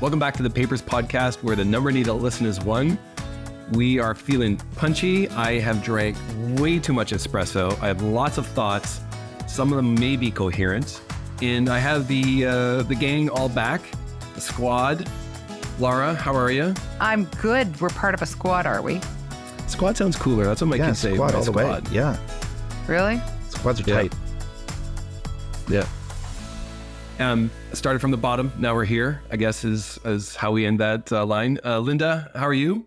Welcome back to the Papers Podcast, where the number needed to listen is 1. We are feeling punchy. I have drank way too much espresso. I have lots of thoughts. Some of them may be coherent. And I have the gang all back, the squad. Lara, how are you? I'm good. We're part of a squad, are we? Squad sounds cooler. That's what my kids say. Squad all the way. Yeah. Really? Squads are tight. Yeah. Started from the bottom. Now we're here, I guess, is how we end that line. Linda, how are you?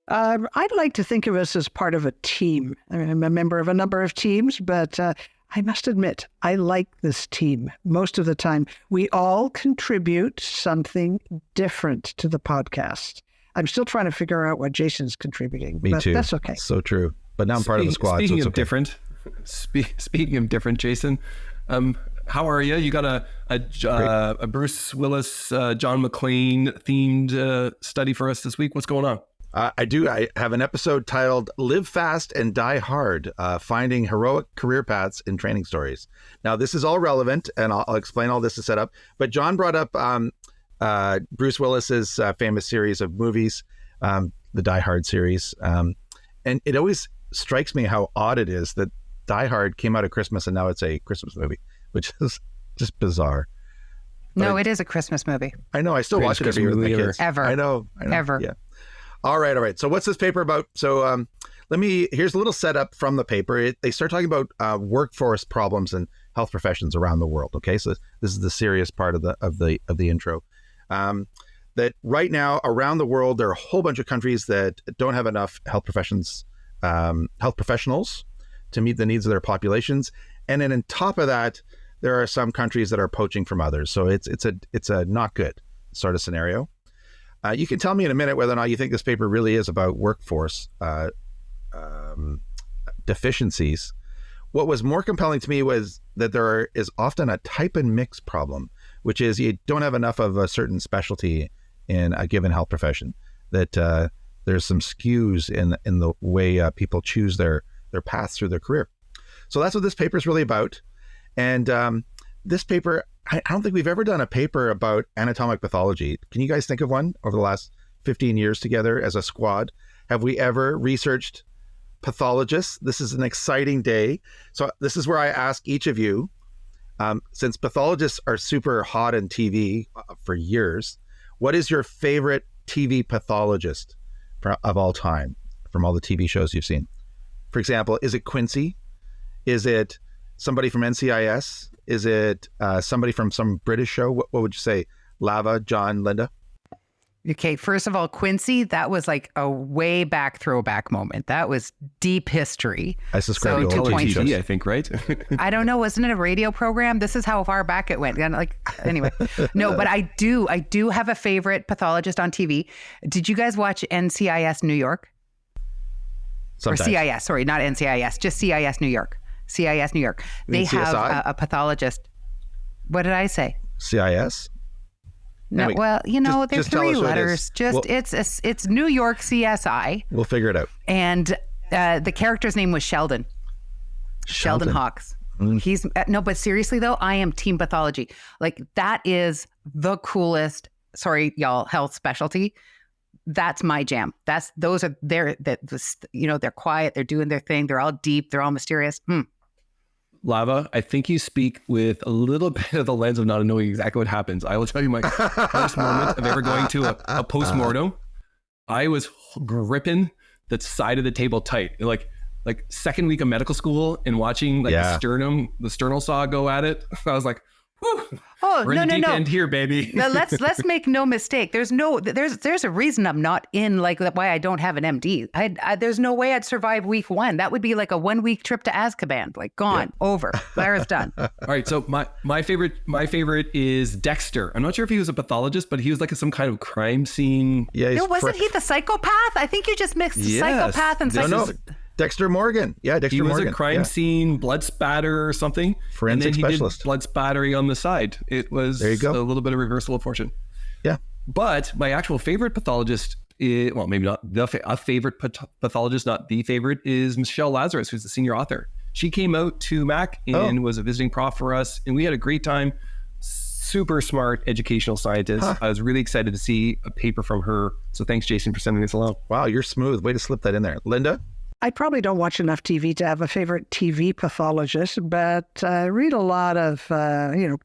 I'd like to think of us as part of a team. I mean, I'm a member of a number of teams, but I must admit, I like this team. Most of the time, we all contribute something different to the podcast. I'm still trying to figure out what Jason's contributing. Me too. That's okay. So true. But now I'm part of the squad. Speaking so of different, speaking of different, Jason, how are you? You got a Bruce Willis, John McClane themed study for us this week. What's going on? I do. I have an episode titled Live Fast and Die Hard, Finding Heroic Career Paths in Training Stories. Now, this is all relevant, and I'll explain all this to set up. But John brought up Bruce Willis's famous series of movies, the Die Hard series. And it always strikes me how odd it is that Die Hard came out at Christmas and now it's a Christmas movie, which is just bizarre. No, it is a Christmas movie. I know. I still watch it every year with my kids. Ever. I know. Ever. Yeah. All right. So what's this paper about? So here's a little setup from the paper. They start talking about workforce problems in health professions around the world. Okay. So this is the serious part of the intro. That right now around the world, there are a whole bunch of countries that don't have enough health professionals to meet the needs of their populations. And then on top of that, there are some countries that are poaching from others. So it's a not good sort of scenario. You can tell me in a minute whether or not you think this paper really is about workforce deficiencies. What was more compelling to me was that there is often a type and mix problem, which is you don't have enough of a certain specialty in a given health profession, that there's some skews in the way people choose their paths through their career. So that's what this paper is really about. And this paper, I don't think we've ever done a paper about anatomic pathology. Can you guys think of one over the last 15 years together as a squad? Have we ever researched pathologists? This is an exciting day. So this is where I ask each of you, since pathologists are super hot on TV for years, what is your favorite TV pathologist of all time from all the TV shows you've seen? For example, is it Quincy? Is it somebody from NCIS? Is it somebody from some British show? What would you say? Lava, John, Linda? Okay, first of all, Quincy, that was like a way back throwback moment. That was deep history. I subscribe to old TV shows. I think, right? I don't know. Wasn't it a radio program? This is how far back it went. And anyway, no, but I do have a favorite pathologist on TV. Did you guys watch NCIS New York? Sometimes. Or CIS, sorry, not NCIS, just CIS New York. CIS New York. They have a pathologist. What did I say? CIS? No, anyway, well, there's just tell three us letters. It's New York CSI. We'll figure it out. And the character's name was Sheldon. Sheldon Hawks. He's no, but seriously though, I am team pathology. Like that is the coolest. Sorry, y'all, health specialty. That's my jam. They're quiet. They're doing their thing. They're all deep. They're all mysterious. Lava, I think you speak with a little bit of the lens of not knowing exactly what happens. I will tell you my first moment of ever going to a postmortem. I was gripping the side of the table tight, like second week of medical school, and watching the sternal saw go at it. I was like, whew. Oh, we're in the deep end here, baby. Now, let's make no mistake. There's a reason I'm not in, like, why I don't have an MD. There's no way I'd survive week 1. That would be like a 1-week trip to Azkaban. Like gone, over. Lara's done. All right. So my favorite is Dexter. I'm not sure if he was a pathologist, but he was like some kind of crime scene. Yeah. Wasn't he the psychopath? I think you just mixed psychopath and psychopath. No. Dexter Morgan. Yeah, Dexter Morgan. He was a crime scene blood spatter or something. Forensic specialist. And then he did blood spattering on the side. It was there you go. A little bit of reversal of fortune. Yeah. But my actual favorite pathologist, maybe not a favorite pathologist, not the favorite, is Michelle Lazarus, who's the senior author. She came out to Mac and was a visiting prof for us. And we had a great time super smart educational scientist. I was really excited to see a paper from her. So thanks, Jason, for sending this along. Wow, you're smooth. Way to slip that in there. Linda? I probably don't watch enough TV to have a favorite TV pathologist, but I read a lot of,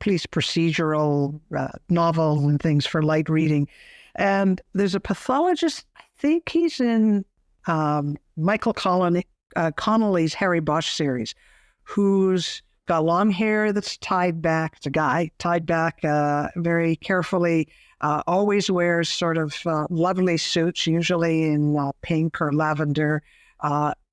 police procedural novels and things for light reading. And there's a pathologist, I think he's in Michael Connolly's Harry Bosch series, who's got long hair that's tied back. It's a guy tied back very carefully, always wears sort of lovely suits, usually in pink or lavender,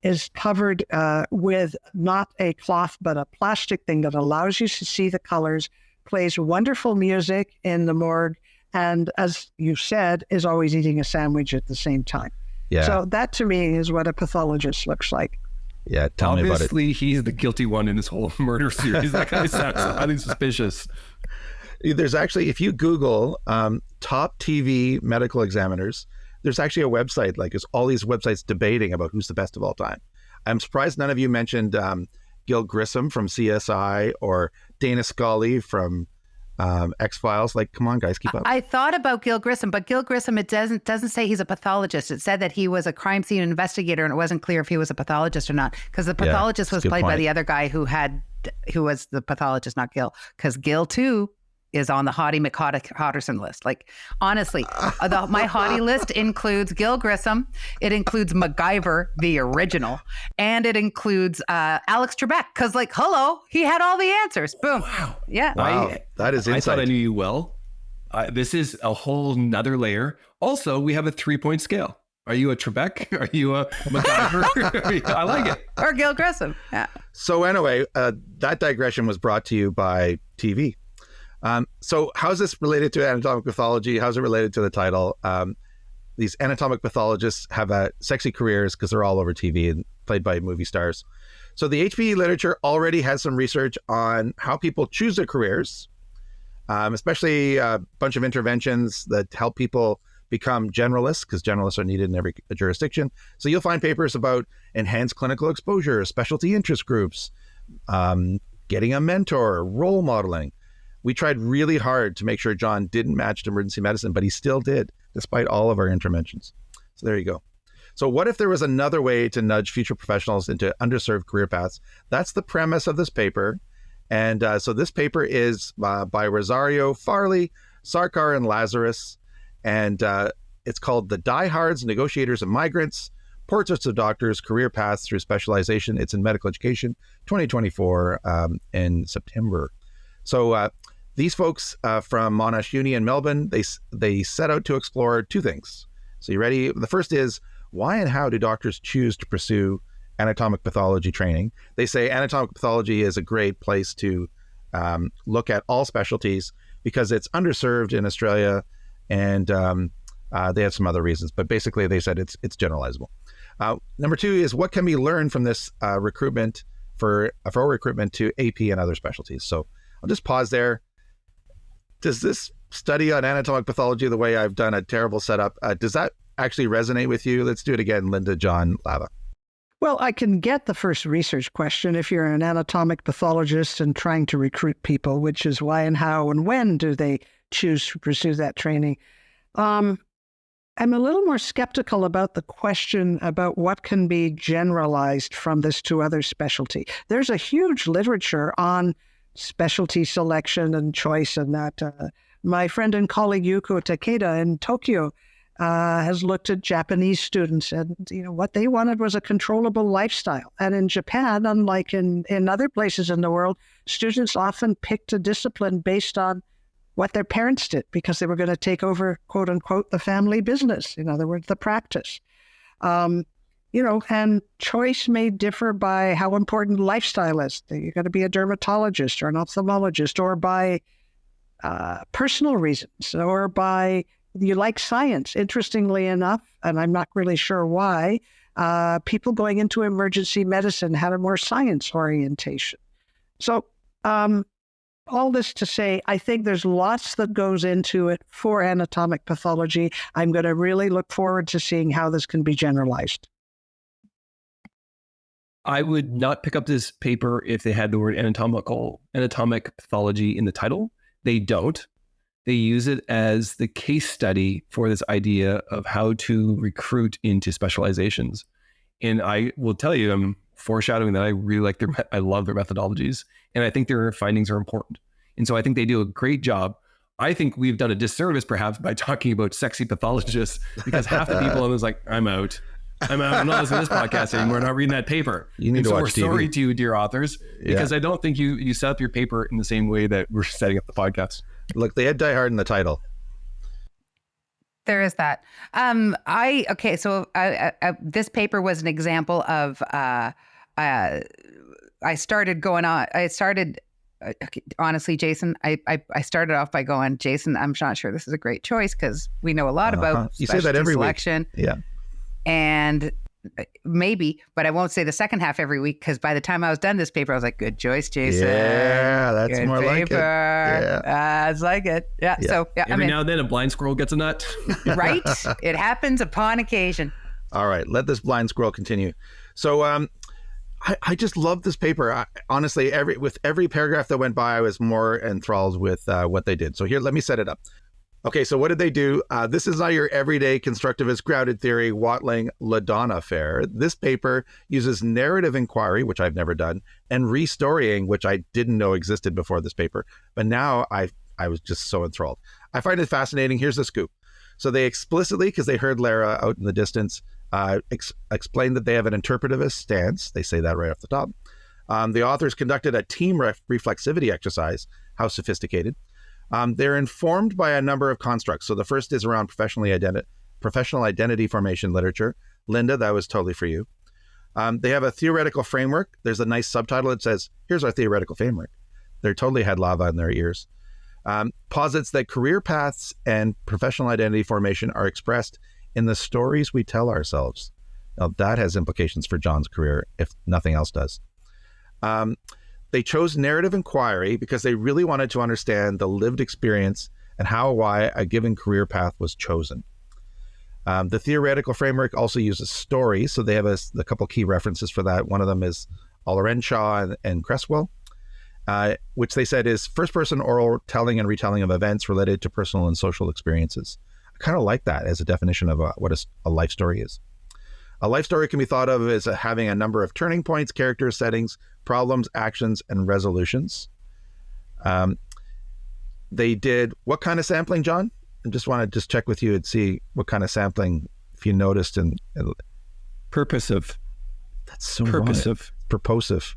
is covered with not a cloth, but a plastic thing that allows you to see the colors, plays wonderful music in the morgue, and as you said, is always eating a sandwich at the same time. Yeah. So that to me is what a pathologist looks like. Yeah, tell me about it. Obviously, he's the guilty one in this whole murder series. That guy sounds highly suspicious. There's actually, if you Google top TV medical examiners, there's actually a website, like there's all these websites debating about who's the best of all time. I'm surprised none of you mentioned Gil Grissom from CSI or Dana Scully from X-Files. Like, come on, guys, keep up. I thought about Gil Grissom, but Gil Grissom, it doesn't say he's a pathologist. It said that he was a crime scene investigator, and it wasn't clear if he was a pathologist or not, because the pathologist was played by the other guy who was the pathologist, not Gil, because Gil too is on the Hottie McHotterson list. Like, honestly, my Hottie list includes Gil Grissom, it includes MacGyver, the original, and it includes Alex Trebek, because, like, hello, he had all the answers. Boom. Wow. Yeah. Wow, that is insight. I thought I knew you well. This is a whole nother layer. Also, we have a 3-point scale. Are you a Trebek? Are you a MacGyver? I like it. Or Gil Grissom. Yeah. So anyway, that digression was brought to you by TV. So how's this related to anatomic pathology? How's it related to the title? These anatomic pathologists have sexy careers because they're all over TV and played by movie stars. So the HPE literature already has some research on how people choose their careers, especially a bunch of interventions that help people become generalists, because generalists are needed in every jurisdiction. So you'll find papers about enhanced clinical exposure, specialty interest groups, getting a mentor, role modeling. We tried really hard to make sure John didn't match to emergency medicine, but he still did, despite all of our interventions. So there you go. So what if there was another way to nudge future professionals into underserved career paths? That's the premise of this paper. And so this paper is by Rosario, Farley, Sarkar, and Lazarus. And it's called The Diehards, Negotiators, and Migrants, Portraits of Doctors, Career Paths Through Specialization. It's in Medical Education, 2024 in September. So these folks from Monash Uni in Melbourne, they set out to explore two things. So you ready? The first is, why and how do doctors choose to pursue anatomic pathology training? They say anatomic pathology is a great place to look at all specialties because it's underserved in Australia, and they have some other reasons. But basically, they said it's generalizable. Number two is, what can we learn from this recruitment for recruitment to AP and other specialties? So I'll just pause there. Does this study on anatomic pathology, the way I've done a terrible setup, does that actually resonate with you? Let's do it again, Linda, John, Lava. Well, I can get the first research question if you're an anatomic pathologist and trying to recruit people, which is why and how and when do they choose to pursue that training. I'm a little more skeptical about the question about what can be generalized from this to other specialty. There's a huge literature on specialty selection and choice, and that my friend and colleague Yuko Takeda in Tokyo has looked at Japanese students, and what they wanted was a controllable lifestyle. And in Japan, unlike in other places in the world, students often picked a discipline based on what their parents did because they were going to take over, quote unquote, the family business. In other words, the practice. And choice may differ by how important lifestyle is. You're going to be a dermatologist or an ophthalmologist, or by personal reasons, or by you like science. Interestingly enough, and I'm not really sure why, people going into emergency medicine had a more science orientation. So all this to say, I think there's lots that goes into it for anatomic pathology. I'm going to really look forward to seeing how this can be generalized. I would not pick up this paper if they had the word anatomic pathology in the title, They don't. They use it as the case study for this idea of how to recruit into specializations. And I will tell you, I'm foreshadowing that I really like I love their methodologies, and I think their findings are important. And so I think they do a great job. I think we've done a disservice perhaps by talking about sexy pathologists, because half the people was like, I'm out. I'm not listening to this podcast anymore. I'm not reading that paper. You need to watch TV. We're sorry to you, dear authors, because I don't think you set up your paper in the same way that we're setting up the podcast. Look, they had Die Hard in the title. There is that. So this paper was an example of honestly, Jason, I started off by going, Jason, I'm not sure this is a great choice because we know a lot about you say that every selection. Week. Yeah. And maybe, but I won't say the second half every week, because by the time I was done this paper, I was like, good choice, Jason. Yeah, that's good more paper. like it. Yeah. That's like it. Yeah. So every now and then a blind squirrel gets a nut. Right? It happens upon occasion. All right, let this blind squirrel continue. So I just love this paper. Honestly, with every paragraph that went by, I was more enthralled with what they did. So here, let me set it up. Okay, so what did they do? This is not your everyday constructivist grounded theory Watling LaDonna fare. This paper uses narrative inquiry, which I've never done, and restorying, which I didn't know existed before this paper. But now I was just so enthralled. I find it fascinating. Here's the scoop. So they explicitly, because they heard Lara out in the distance, explained that they have an interpretivist stance. They say that right off the top. The authors conducted a team reflexivity exercise. How sophisticated. They're informed by a number of constructs. So the first is around professional identity formation literature. Linda, that was totally for you. They have a theoretical framework. There's a nice subtitle that says, here's our theoretical framework. They totally had lava in their ears. Posits that career paths and professional identity formation are expressed in the stories we tell ourselves. Now that has implications for John's career, if nothing else does. They chose narrative inquiry because they really wanted to understand the lived experience and why a given career path was chosen. The theoretical framework also uses stories, so they have a couple key references for that. One of them is Alexandersson and Cresswell, which they said is first-person oral telling and retelling of events related to personal and social experiences. I kind of like that as a definition of what a life story is. A life story can be thought of as having a number of turning points, characters, settings, problems, actions, and resolutions. They did what kind of sampling, John? I just want to check with you and see what kind of sampling, if you noticed. Purposive. That's so purposive. Purposive.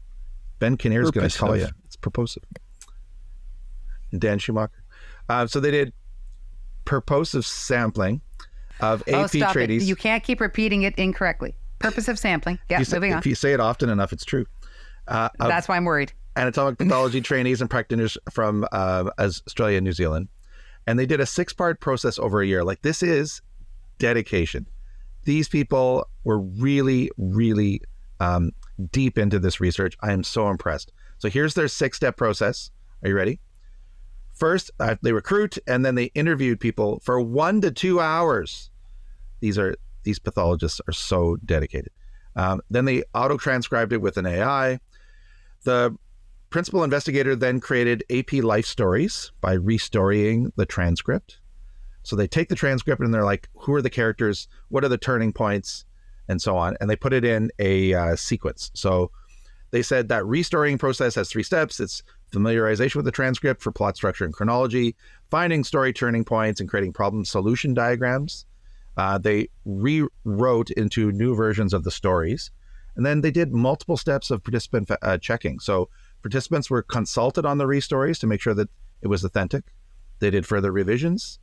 Ben Kinnear's going to call you. It's purposive. And Dan Schumacher. So they did purposive sampling of AP trainees. You can't keep repeating it incorrectly. Purposive sampling. Yeah, moving on. If you say it often enough, it's true. That's why I'm worried. Anatomic pathology trainees and practitioners from Australia and New Zealand. And they did a 6-part process over a year. Like, this is dedication. These people were really, really deep into this research. I am so impressed. So here's their 6-step process. Are you ready? First, they recruit, and then they interviewed people for 1 to 2 hours. These pathologists are so dedicated. Then they auto-transcribed it with an AI. The principal investigator then created AP life stories by restorying the transcript. So they take the transcript and they're like, who are the characters? What are the turning points? And so on. And they put it in a sequence. So they said that restorying process has 3 steps. It's familiarization with the transcript for plot structure and chronology, finding story turning points, and creating problem solution diagrams. They rewrote into new versions of the stories. And then they did multiple steps of participant checking. So participants were consulted on the restories to make sure that it was authentic. They did further revisions.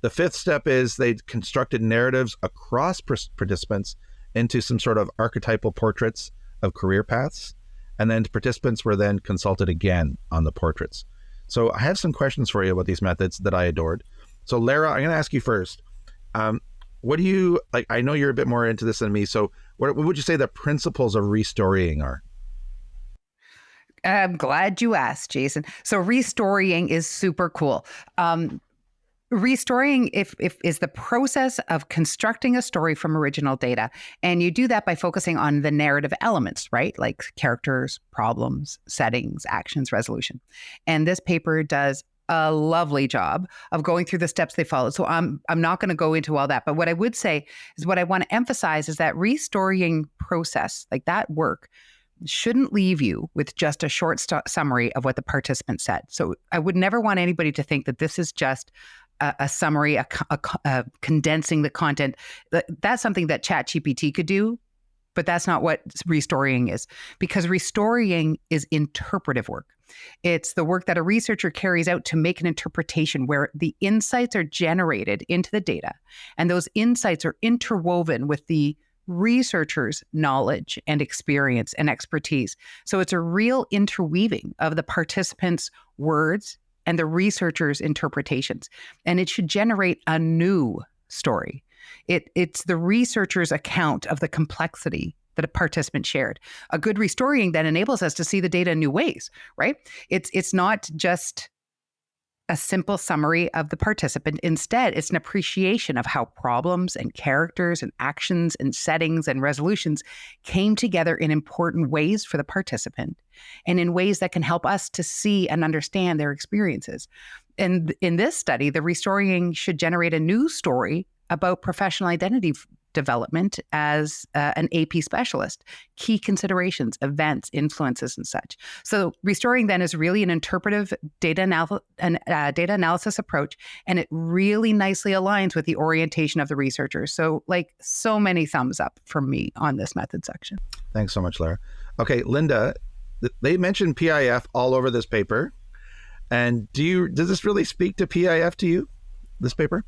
The 5th step is they constructed narratives across participants into some sort of archetypal portraits of career paths. And then participants were then consulted again on the portraits. So I have some questions for you about these methods that I adored. So Lara, I'm going to ask you first. What do you, like, I know you're a bit more into this than me. So what would you say the principles of restorying are? I'm glad you asked, Jason. So restorying is super cool. Restorying is the process of constructing a story from original data. And you do that by focusing on the narrative elements, right? Like characters, problems, settings, actions, resolution. And this paper does a lovely job of going through the steps they followed. So I'm not going to go into all that. But what I would say is what I want to emphasize is that restorying process, like that work, shouldn't leave you with just a short summary of what the participant said. So I would never want anybody to think that this is just a summary, a condensing the content. That's something that ChatGPT could do, but that's not what restorying is, because restorying is interpretive work. It's the work that a researcher carries out to make an interpretation where the insights are generated into the data, and those insights are interwoven with the researcher's knowledge and experience and expertise. So it's a real interweaving of the participants' words and the researcher's interpretations. And it should generate a new story. It's the researcher's account of the complexity that a participant shared. A good restorying then enables us to see the data in new ways, right? It's not just a simple summary of the participant. Instead, it's an appreciation of how problems and characters and actions and settings and resolutions came together in important ways for the participant and in ways that can help us to see and understand their experiences. And in this study, the restorying should generate a new story about professional identity development as an AP specialist, key considerations, events, influences, and such. So restoring then is really an interpretive data analysis approach, and it really nicely aligns with the orientation of the researchers. So so many thumbs up from me on this method section. Thanks so much, Lara. Okay, Linda, they mentioned PIF all over this paper. And does this really speak to PIF to you, this paper?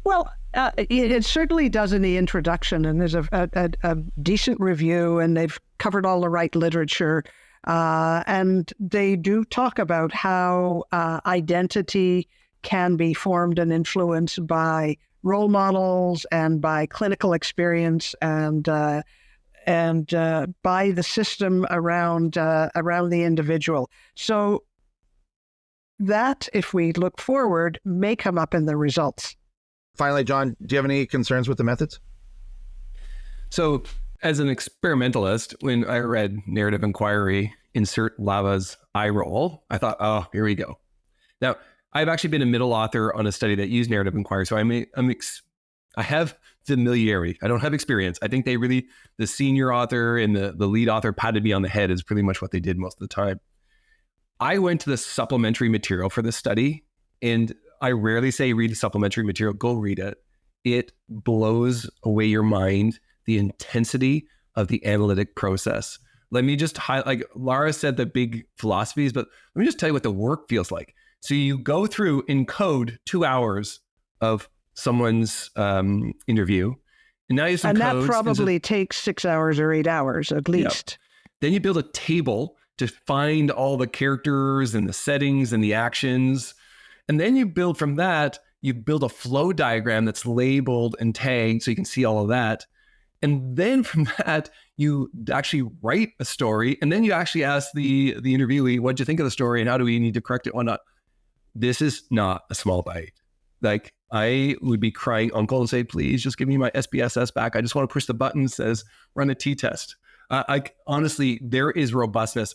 Well, it certainly does in the introduction, and there's a decent review, and they've covered all the right literature. And they do talk about how identity can be formed and influenced by role models and by clinical experience and by the system around the individual. So that, if we look forward, may come up in the results. Finally, John, do you have any concerns with the methods? So as an experimentalist, when I read narrative inquiry, insert Lava's eye roll, I thought, oh, here we go. Now, I've actually been a middle author on a study that used narrative inquiry, so I have familiarity. I don't have experience. I think the senior author and the lead author patted me on the head is pretty much what they did most of the time. I went to the supplementary material for this study, and I rarely say read the supplementary material. Go read it. It blows away your mind, the intensity of the analytic process. Let me just highlight, Lara said the big philosophies, but let me just tell you what the work feels like. So you go through in code 2 hours of someone's interview, and now you have some and codes. That probably takes 6 hours or 8 hours at least. Yep. Then you build a table to find all the characters and the settings and the actions. And then you build from that, you build a flow diagram that's labeled and tagged so you can see all of that. And then from that, you actually write a story. And then you actually ask the interviewee, what'd you think of the story and how do we need to correct it? Why not? This is not a small bite. I would be crying uncle and say, please just give me my SPSS back. I just want to push the button that says run a t-test. Honestly, there is robustness.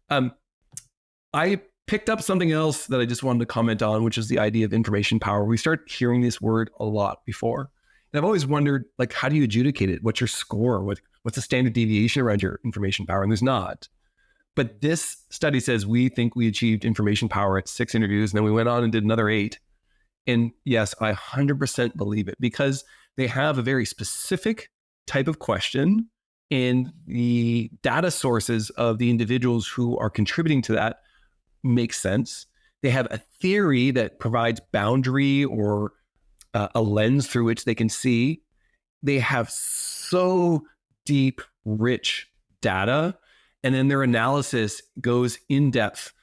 I picked up something else that I just wanted to comment on, which is the idea of information power. We start hearing this word a lot before. And I've always wondered, how do you adjudicate it? What's your score? What's the standard deviation around your information power? And there's not. But this study says we think we achieved information power at 6 interviews, and then we went on and did another 8. And yes, I 100% believe it, because they have a very specific type of question, and the data sources of the individuals who are contributing to that make sense. They have a theory that provides boundary or a lens through which they can see. They have so deep, rich data, and then their analysis goes in depth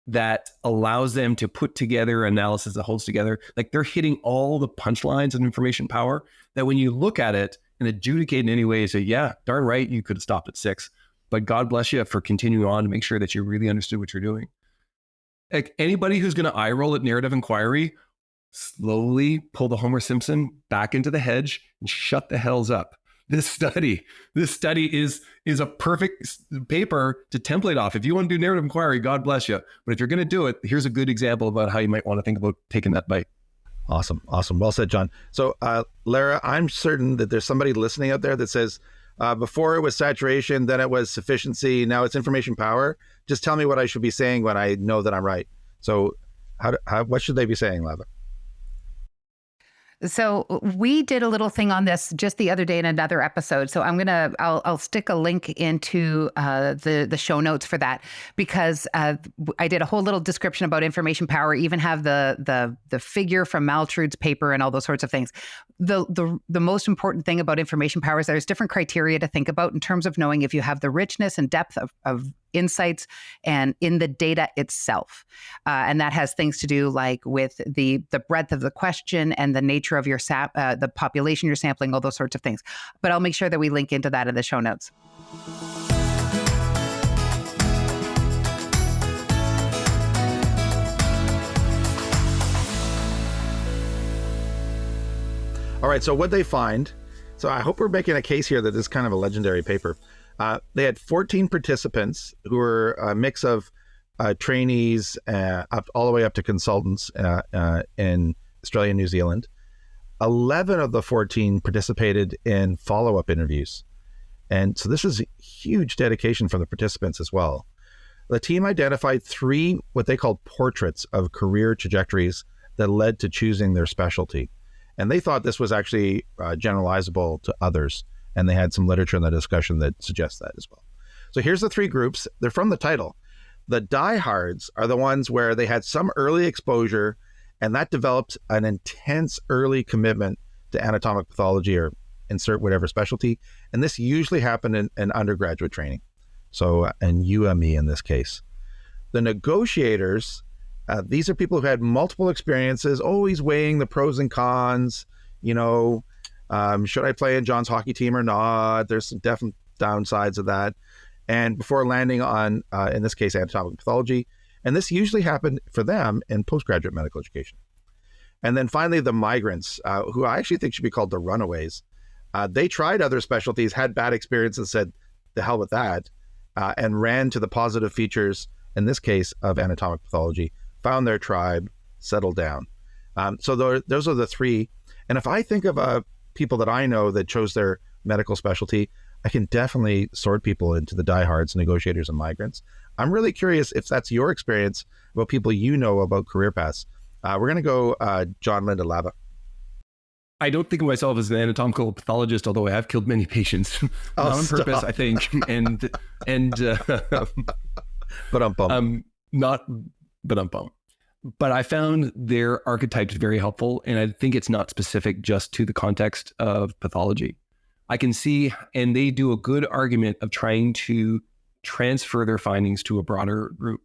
that allows them to put together analysis that holds together. They're hitting all the punchlines of information power that when you look at it and adjudicate in any way, say, yeah, darn right, you could have stopped at 6, but God bless you for continuing on to make sure that you really understood what you're doing. Anybody who's going to eye roll at narrative inquiry, slowly pull the Homer Simpson back into the hedge and shut the hells up, this study is a perfect paper to template off. If you want to do narrative inquiry, God bless you. But if you're going to do it, here's a good example about how you might want to think about taking that bite. Awesome. Well said, John. So, Lara, I'm certain that there's somebody listening out there that says, before it was saturation, then it was sufficiency, now it's information power. Just tell me what I should be saying when I know that I'm right. So what should they be saying, Lara? So we did a little thing on this just the other day in another episode. So I'll stick a link into the show notes for that, because I did a whole little description about information power, even have the figure from Maltrude's paper and all those sorts of things. The most important thing about information power is there's different criteria to think about in terms of knowing if you have the richness and depth of insights and in the data itself. And that has things to do like with the breadth of the question and the nature of your the population you're sampling, all those sorts of things. But I'll make sure that we link into that in the show notes. All right, so what they find, so I hope we're making a case here that this is kind of a legendary paper. They had 14 participants who were a mix of trainees all the way up to consultants in Australia and New Zealand. 11 of the 14 participated in follow-up interviews. And so this is huge dedication from the participants as well. The team identified 3 what they called portraits of career trajectories that led to choosing their specialty. And they thought this was actually generalizable to others. And they had some literature in the discussion that suggests that as well. So here's the 3 groups. They're from the title. The diehards are the ones where they had some early exposure, and that developed an intense early commitment to anatomic pathology, or insert whatever specialty. And this usually happened in undergraduate training. So, and UME in this case. The negotiators, these are people who had multiple experiences, always weighing the pros and cons. Should I play in John's hockey team or not? There's some definite downsides of that. And before landing on, in this case, anatomic pathology. And this usually happened for them in postgraduate medical education. And then finally, the migrants, who I actually think should be called the runaways. They tried other specialties, had bad experiences, said, the hell with that, and ran to the positive features, in this case, of anatomic pathology, found their tribe, settled down. So those are the 3. And if I think of people that I know that chose their medical specialty, I can definitely sort people into the diehards, negotiators, and migrants. I'm really curious if that's your experience about people you know about career paths. We're going to go John, Linda, Lava. I don't think of myself as an anatomical pathologist, although I have killed many patients on purpose, I think. But I found their archetypes very helpful, and I think it's not specific just to the context of pathology. I can see, and they do a good argument of trying to transfer their findings to a broader group.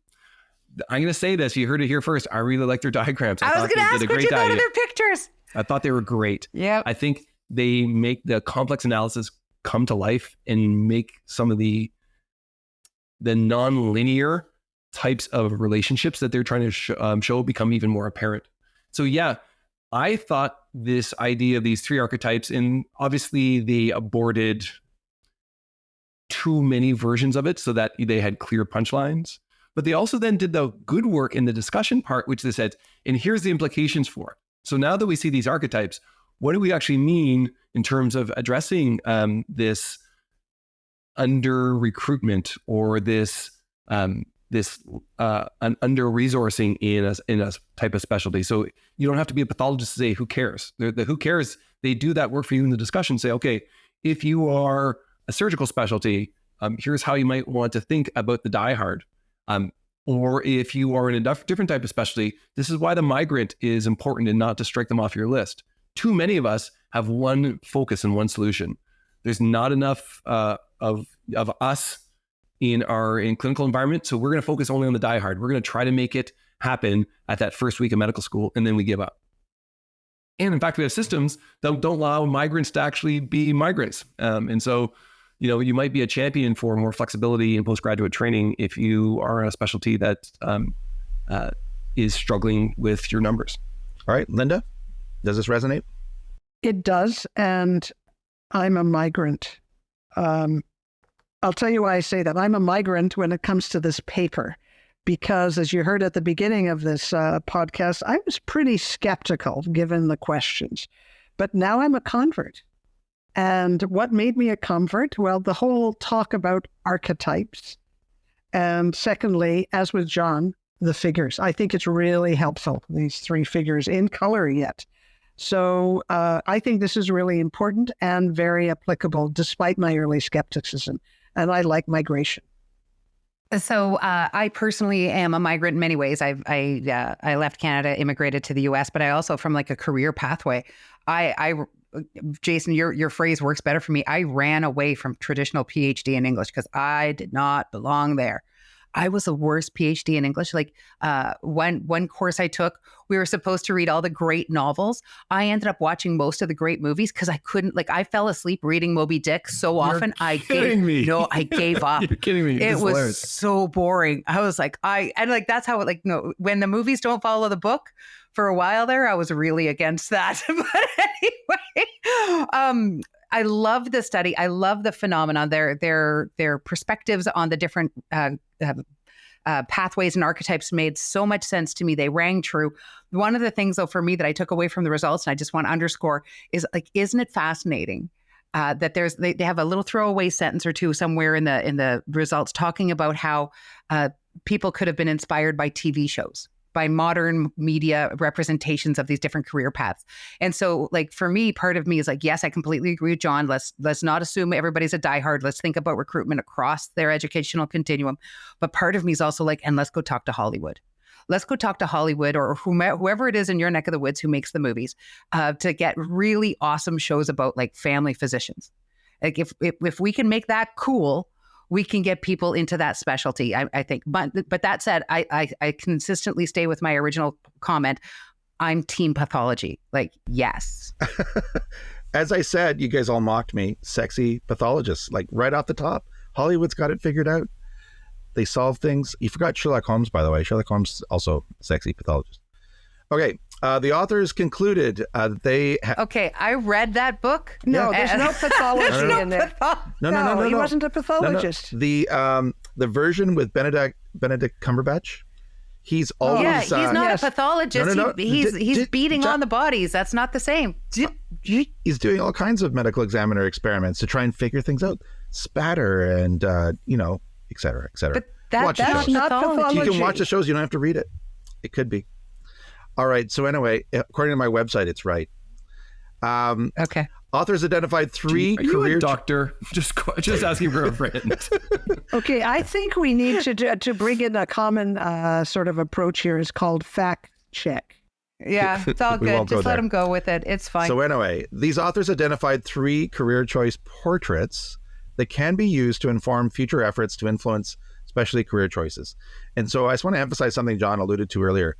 I'm going to say this, you heard it here first. I really like their diagrams. I was going to ask what you thought of their pictures. I thought they were great. Yeah. I think they make the complex analysis come to life and make some of the non-linear types of relationships that they're trying to show become even more apparent. So yeah, I thought this idea of these 3 archetypes, and obviously they aborted too many versions of it so that they had clear punchlines. But they also then did the good work in the discussion part, which they said, and here's the implications for it. So now that we see these archetypes, what do we actually mean in terms of addressing this under recruitment or this an under resourcing in a type of specialty? So you don't have to be a pathologist to say who cares. The who cares, they do that work for you in the discussion. Say, okay, if you are a surgical specialty, here's how you might want to think about the diehard. Or if you are in a different type of specialty, this is why the migrant is important and not to strike them off your list. Too many of us have one focus and one solution. There's not enough of us in clinical environment. So we're going to focus only on the diehard. We're going to try to make it happen at that first week of medical school, and then we give up. And in fact, we have systems that don't allow migrants to actually be migrants. And so, you might be a champion for more flexibility in postgraduate training if you are in a specialty that is struggling with your numbers. All right, Linda, does this resonate? It does. And I'm a migrant. I'll tell you why I say that. I'm a migrant when it comes to this paper, because as you heard at the beginning of this podcast, I was pretty skeptical given the questions, but now I'm a convert. And what made me a convert? Well, the whole talk about archetypes. And secondly, as with John, the figures. I think it's really helpful, these 3 figures in color yet. So I think this is really important and very applicable despite my early skepticism. And I like migration. So I personally am a migrant in many ways. I left Canada, immigrated to the U.S., but I also, from like a career pathway, Jason, your phrase works better for me. I ran away from traditional PhD in English because I did not belong there. I was the worst PhD in English. Like one course I took, we were supposed to read all the great novels. I ended up watching most of the great movies because I couldn't, like, I fell asleep reading Moby Dick so often. I gave up. You're kidding me. It was so boring. I was like, that's how it, like, no, when the movies don't follow the book, for a while there, I was really against that. But anyway, I love the study. I love the phenomenon. Their perspectives on the different pathways and archetypes made so much sense to me. They rang true. One of the things, though, for me that I took away from the results, and I just want to underscore, is like, isn't it fascinating that they have a little throwaway sentence or two somewhere in the results talking about how people could have been inspired by TV shows, by modern media representations of these different career paths. And so, like, for me, part of me is like, yes, I completely agree with John. Let's not assume everybody's a diehard. Let's think about recruitment across their educational continuum. But part of me is also like, and let's go talk to Hollywood. Let's go talk to Hollywood or whoever it is in your neck of the woods who makes the movies to get really awesome shows about, like, family physicians. Like, if we can make that cool, we can get people into that specialty, I think. But that said, I consistently stay with my original comment. I'm team pathology. Like, yes. As I said, you guys all mocked me. Sexy pathologists, like, right off the top. Hollywood's got it figured out. They solve things. You forgot Sherlock Holmes, by the way. Sherlock Holmes also sexy pathologist. Okay. The authors concluded they... Okay, I read that book. No, there's no pathology in there. No, he wasn't a pathologist. The version with Benedict Cumberbatch, he's always... Yeah, he's not a pathologist. He's beating on the bodies. That's not the same. He's doing all kinds of medical examiner experiments to try and figure things out. Spatter and, et cetera, et cetera. But that's not pathology. You can watch the shows. You don't have to read it. It could be. All right. So anyway, according to my website, it's right. Okay. Authors identified 3 Are you a doctor? Just asking for a friend. Okay. I think we need to bring in a common sort of approach here. Is called fact check. Yeah, it's all good. Just let them go with it. It's fine. So anyway, these authors identified 3 career choice portraits that can be used to inform future efforts to influence, especially career choices. And so I just want to emphasize something John alluded to earlier.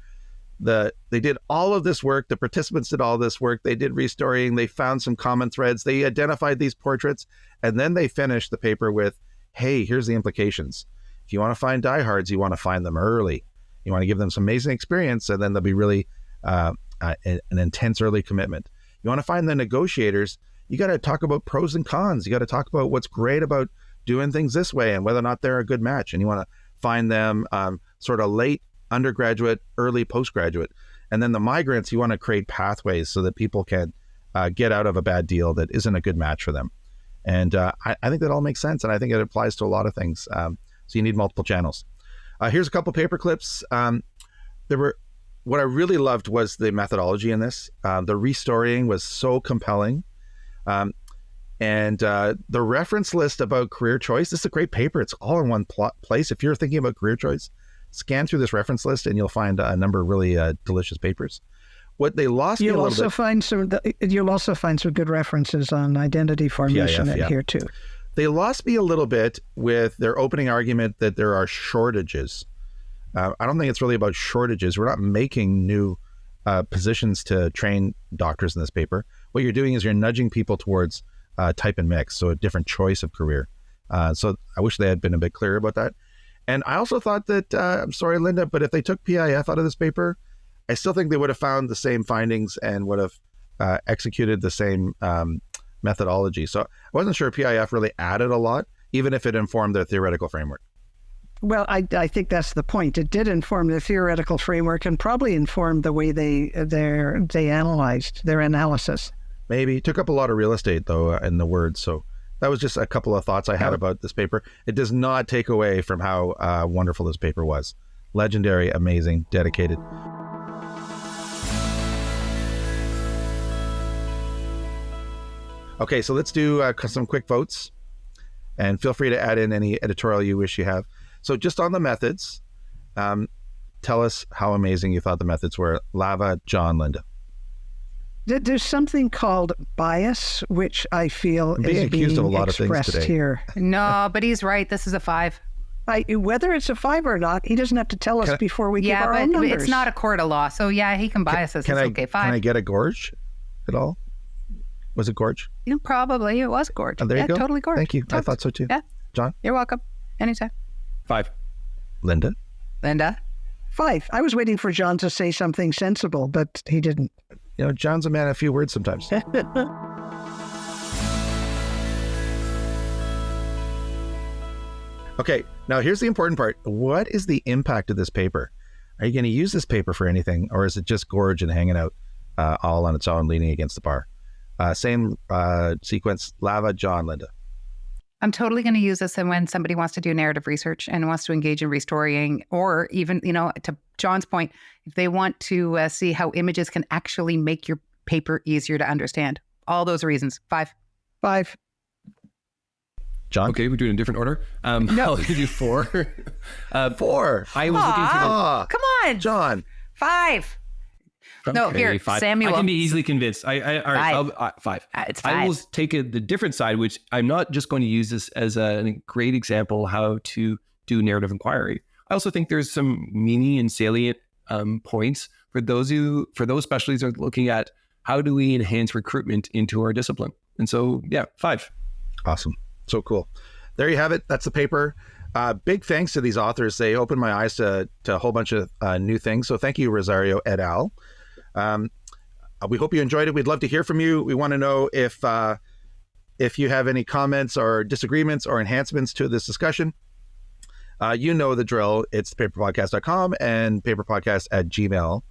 They did all of this work. The participants did all this work. They did restoring. They found some common threads. They identified these portraits, and then they finished the paper with, hey, here's the implications. If you want to find diehards, you want to find them early. You want to give them some amazing experience, and then there'll be really an intense early commitment. You want to find the negotiators, you got to talk about pros and cons. You got to talk about what's great about doing things this way and whether or not they're a good match. And you want to find them sort of late undergraduate, early postgraduate. And then the migrants, you want to create pathways so that people can get out of a bad deal that isn't a good match for them. And I think that all makes sense. And I think it applies to a lot of things. So you need multiple channels. Here's a couple paper clips. What I really loved was the methodology in this. The restoring was so compelling. And the reference list about career choice, this is a great paper. It's all in one place. If you're thinking about career choice, scan through this reference list and you'll find a number of really delicious papers. What they lost you'll also find some good references on identity formation here too. They lost me a little bit with their opening argument that there are shortages. I don't think it's really about shortages. We're not making new positions to train doctors in this paper. What you're doing is you're nudging people towards type and mix, so a different choice of career. So I wish they had been a bit clearer about that. And I also thought that, I'm sorry, Linda, but if they took PIF out of this paper, I still think they would have found the same findings and would have executed the same methodology. So I wasn't sure PIF really added a lot, even if it informed their theoretical framework. Well, I think that's the point. It did inform the theoretical framework and probably informed the way they analyzed their analysis. Maybe. Took up a lot of real estate, though, in the words. So that was just a couple of thoughts I had about this paper. It does not take away from how wonderful this paper was. Legendary, amazing, dedicated. Okay, so let's do some quick votes. And feel free to add in any editorial you wish you have. So just on the methods, tell us how amazing you thought the methods were. Lava, John, Linda. There's something called bias, which I feel I'm being accused of a lot of things expressed today. Here. No, but he's right. This is a 5. Whether it's a 5 or not, he doesn't have to tell us before we give our own numbers. It's not a court of law. So yeah, he can bias us. It's okay. 5. Can I get a gorge at all? Was it gorge? Yeah, probably. It was gorge. Oh, there you go. Totally gorge. Thank you. I thought so too. Yeah. John? You're welcome. Anytime. 5. Linda? 5. I was waiting for John to say something sensible, but he didn't. You know, John's a man of few words sometimes. Okay, now here's the important part. What is the impact of this paper? Are you going to use this paper for anything, or is it just gorge and hanging out all on its own, leaning against the bar? Same sequence, Lava, John, Linda. I'm totally going to use this when somebody wants to do narrative research and wants to engage in restorying, or even, to John's point, if they want to see how images can actually make your paper easier to understand. All those reasons. 5. 5. John? Okay, we're doing a different order. No. I'll give you 4. 4. I was looking for Come on. John. 5. No, here, 5. Samuel. I can be easily convinced. All right, 5. It's 5. I will take the different side, which I'm not just going to use this as a great example how to do narrative inquiry. I also think there's some meaning and salient points for those specialties are looking at how do we enhance recruitment into our discipline. And so, yeah, 5. Awesome. So cool. There you have it. That's the paper. Big thanks to these authors. They opened my eyes to a whole bunch of new things. So thank you, Rosario et al. We hope you enjoyed it. We'd love to hear from you. We want to know if you have any comments or disagreements or enhancements to this discussion. You know the drill. It's paperpodcast.com and paperpodcast@gmail.com.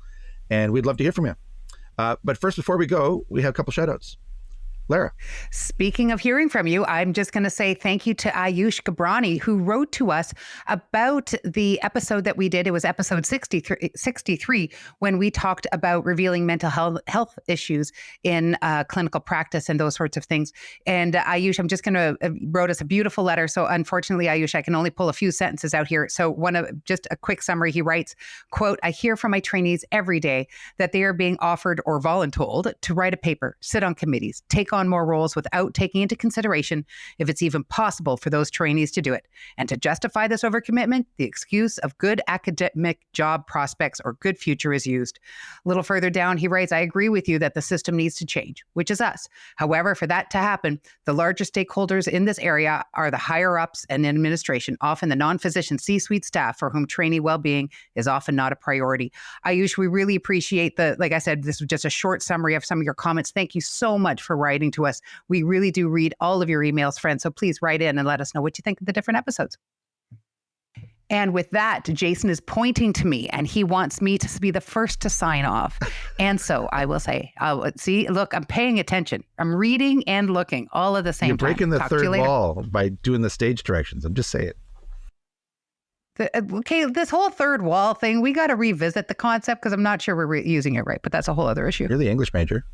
And we'd love to hear from you. But first, before we go, we have a couple shout outs. Lara. Speaking of hearing from you, I'm just going to say thank you to Ayush Gabrani, who wrote to us about the episode that we did. It was episode 63 when we talked about revealing mental health issues in clinical practice and those sorts of things. And Ayush, I'm just going to wrote us a beautiful letter. So unfortunately, Ayush, I can only pull a few sentences out here. So just a quick summary. He writes, quote, "I hear from my trainees every day that they are being offered or voluntold to write a paper, sit on committees, take on more roles without taking into consideration if it's even possible for those trainees to do it. And to justify this overcommitment, the excuse of good academic job prospects or good future is used." A little further down, he writes, "I agree with you that the system needs to change, which is us. However, for that to happen, the largest stakeholders in this area are the higher ups and administration, often the non-physician C-suite staff for whom trainee well-being is often not a priority." Ayush, we really appreciate like I said, this was just a short summary of some of your comments. Thank you so much for writing to us. We really do read all of your emails, friends. So please write in and let us know what you think of the different episodes. And with that, Jason is pointing to me and he wants me to be the first to sign off. And so I will say, see, look, I'm paying attention. I'm reading and looking all at the same time. You're breaking the Talk third to you later. wall by doing the stage directions. I'm just saying. Okay, this whole third wall thing, we got to revisit the concept because I'm not sure we're using it right, but that's a whole other issue. You're the English major.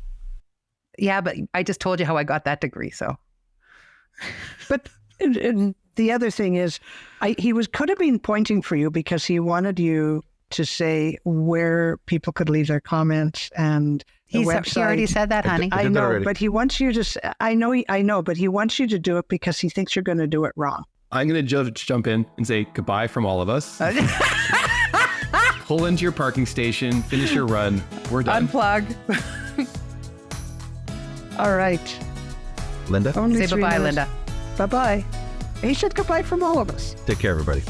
Yeah, but I just told you how I got that degree, so. But and the other thing is, he could have been pointing for you because he wanted you to say where people could leave their comments and the website. He already said that, honey. I know, but he wants you to. I know, but he wants you to do it because he thinks you're going to do it wrong. I'm going to jump in and say goodbye from all of us. Pull into your parking station, finish your run. We're done. Unplug. All right. Linda? Say bye-bye, Linda. Bye-bye. He said goodbye from all of us. Take care, everybody.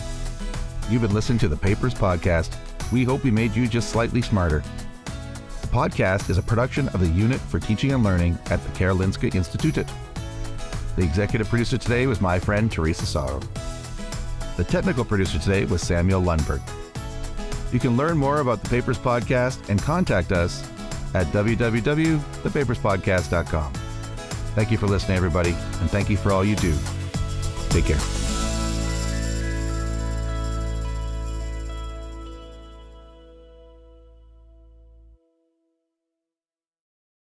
You've been listening to the Papers Podcast. We hope we made you just slightly smarter. The podcast is a production of the Unit for Teaching and Learning at the Karolinska Institutet. The executive producer today was my friend Teresa Sörö. The technical producer today was Samuel Lundberg. You can learn more about the Papers Podcast and contact us at www.thepaperspodcast.com. Thank you for listening, everybody, and thank you for all you do. Take care.